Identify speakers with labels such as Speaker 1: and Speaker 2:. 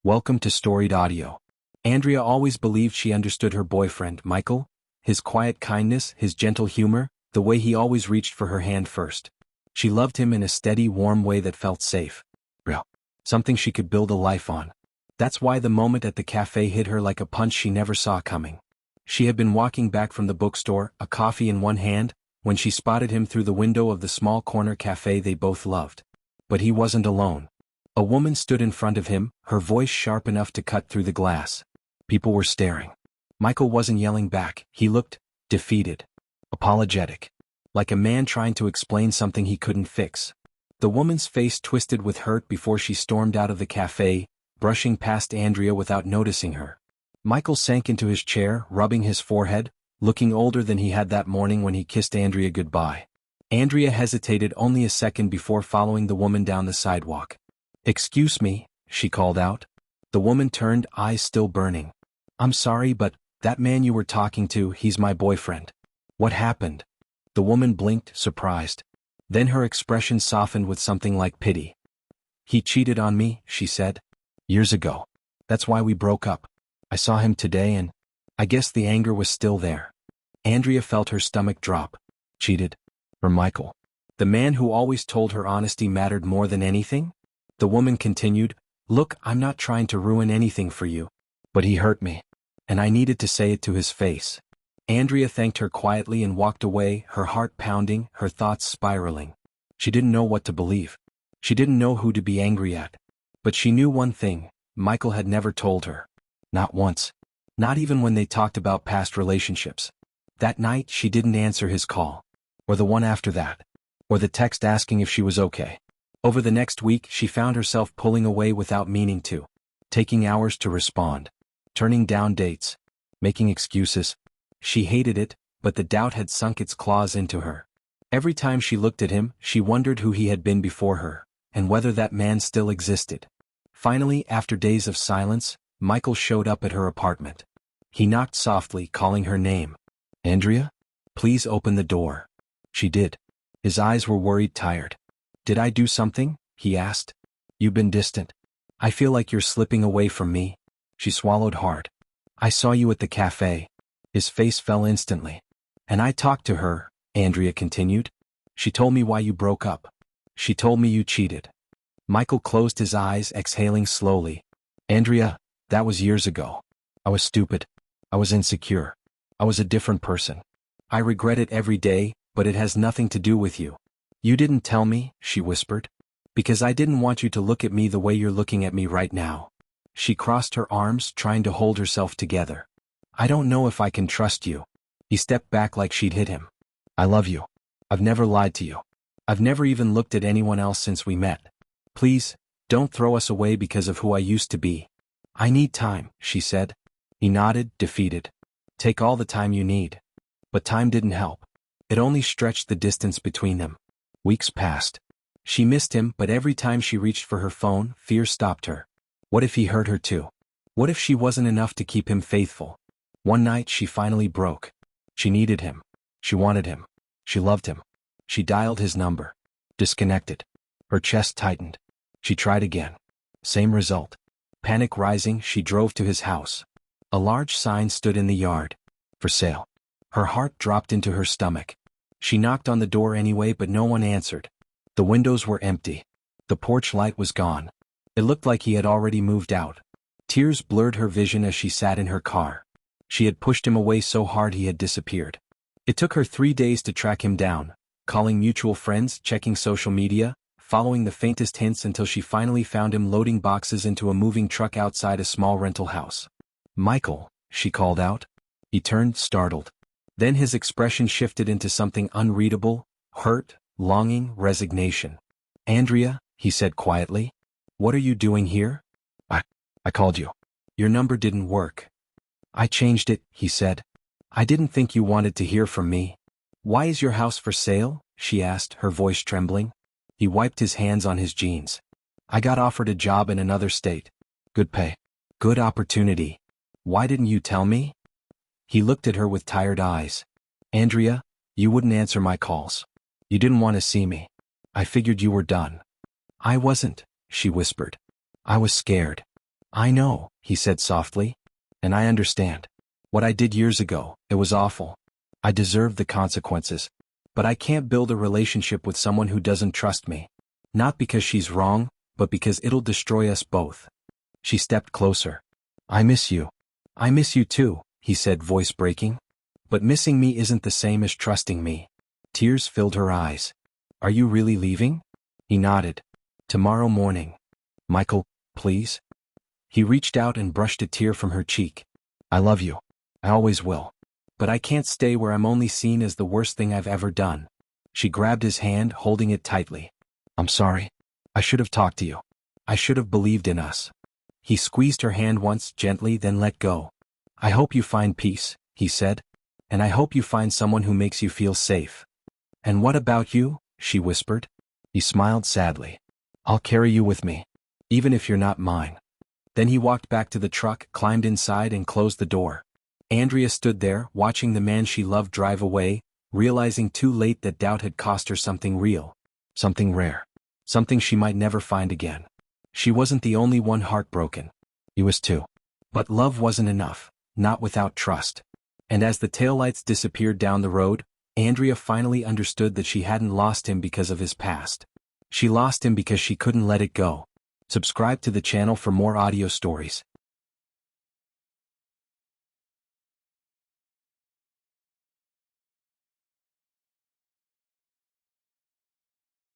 Speaker 1: Welcome to Storied Audio. Andrea always believed she understood her boyfriend, Michael, his quiet kindness, his gentle humor, the way he always reached for her hand first. She loved him in a steady, warm way that felt safe. Real. Something she could build a life on. That's why the moment at the cafe hit her like a punch she never saw coming. She had been walking back from the bookstore, a coffee in one hand, when she spotted him through the window of the small corner cafe they both loved. But he wasn't alone. A woman stood in front of him, her voice sharp enough to cut through the glass. People were staring. Michael wasn't yelling back. He looked defeated, apologetic, like a man trying to explain something he couldn't fix. The woman's face twisted with hurt before she stormed out of the cafe, brushing past Andrea without noticing her. Michael sank into his chair, rubbing his forehead, looking older than he had that morning when he kissed Andrea goodbye. Andrea hesitated only a second before following the woman down the sidewalk. "Excuse me," she called out. The woman turned, eyes still burning. "I'm sorry, but that man you were talking to, he's my boyfriend." "What happened?" The woman blinked, surprised. Then her expression softened with something like pity. "He cheated on me," she said. "Years ago. That's why we broke up. I saw him today and I guess the anger was still there." Andrea felt her stomach drop. Cheated? For Michael? The man who always told her honesty mattered more than anything? The woman continued, "Look, I'm not trying to ruin anything for you. But he hurt me. And I needed to say it to his face." Andrea thanked her quietly and walked away, her heart pounding, her thoughts spiraling. She didn't know what to believe. She didn't know who to be angry at. But she knew one thing: Michael had never told her. Not once. Not even when they talked about past relationships. That night she didn't answer his call. Or the one after that. Or the text asking if she was okay. Over the next week she found herself pulling away without meaning to. Taking hours to respond. Turning down dates. Making excuses. She hated it, but the doubt had sunk its claws into her. Every time she looked at him, she wondered who he had been before her, and whether that man still existed. Finally, after days of silence, Michael showed up at her apartment. He knocked softly, calling her name. "Andrea? Please open the door." She did. His eyes were worried, tired. "Did I do something?" he asked. "You've been distant. I feel like you're slipping away from me." She swallowed hard. "I saw you at the cafe." His face fell instantly. "And I talked to her," Andrea continued. "She told me why you broke up. She told me you cheated." Michael closed his eyes, exhaling slowly. "Andrea, that was years ago. I was stupid. I was insecure. I was a different person. I regret it every day, but it has nothing to do with you." "You didn't tell me," she whispered. "Because I didn't want you to look at me the way you're looking at me right now." She crossed her arms, trying to hold herself together. "I don't know if I can trust you." He stepped back like she'd hit him. "I love you. I've never lied to you. I've never even looked at anyone else since we met. Please, don't throw us away because of who I used to be." "I need time," she said. He nodded, defeated. "Take all the time you need." But time didn't help. It only stretched the distance between them. Weeks passed. She missed him, but every time she reached for her phone, fear stopped her. What if he hurt her too? What if she wasn't enough to keep him faithful? One night she finally broke. She needed him. She wanted him. She loved him. She dialed his number. Disconnected. Her chest tightened. She tried again. Same result. Panic rising, she drove to his house. A large sign stood in the yard. "For sale." Her heart dropped into her stomach. She knocked on the door anyway, but no one answered. The windows were empty. The porch light was gone. It looked like he had already moved out. Tears blurred her vision as she sat in her car. She had pushed him away so hard he had disappeared. It took her 3 days to track him down, calling mutual friends, checking social media, following the faintest hints until she finally found him loading boxes into a moving truck outside a small rental house. "Michael," she called out. He turned, startled. Then his expression shifted into something unreadable: hurt, longing, resignation. "Andrea," he said quietly. "What are you doing here?" I called you. Your number didn't work." "I changed it," he said. "I didn't think you wanted to hear from me." "Why is your house for sale?" she asked, her voice trembling. He wiped his hands on his jeans. "I got offered a job in another state. Good pay. Good opportunity. Why didn't you tell me?" He looked at her with tired eyes. "Andrea, you wouldn't answer my calls. You didn't want to see me. I figured you were done." "I wasn't," she whispered. "I was scared." I know, he said softly. And I understand. What I did years ago, it was awful. I deserved the consequences. But I can't build a relationship with someone who doesn't trust me. Not because she's wrong, but because it'll destroy us both. She stepped closer. I miss you. I miss you too, he said, voice breaking. But missing me isn't the same as trusting me. Tears filled her eyes. Are you really leaving? He nodded. Tomorrow morning. Michael, please? He reached out and brushed a tear from her cheek. I love you. I always will. But I can't stay where I'm only seen as the worst thing I've ever done. She grabbed his hand, holding it tightly. I'm sorry. I should have talked to you. I should have believed in us. He squeezed her hand once, gently, then let go. I hope you find peace, he said. And I hope you find someone who makes you feel safe. And what about you? She whispered. He smiled sadly. I'll carry you with me. Even if you're not mine. Then he walked back to the truck, climbed inside and closed the door. Andrea stood there, watching the man she loved drive away, realizing too late that doubt had cost her something real. Something rare. Something she might never find again. She wasn't the only one heartbroken. He was too. But love wasn't enough, not without trust. And as the taillights disappeared down the road, Andrea finally understood that she hadn't lost him because of his past. She lost him because she couldn't let it go. Subscribe to the channel for more audio stories.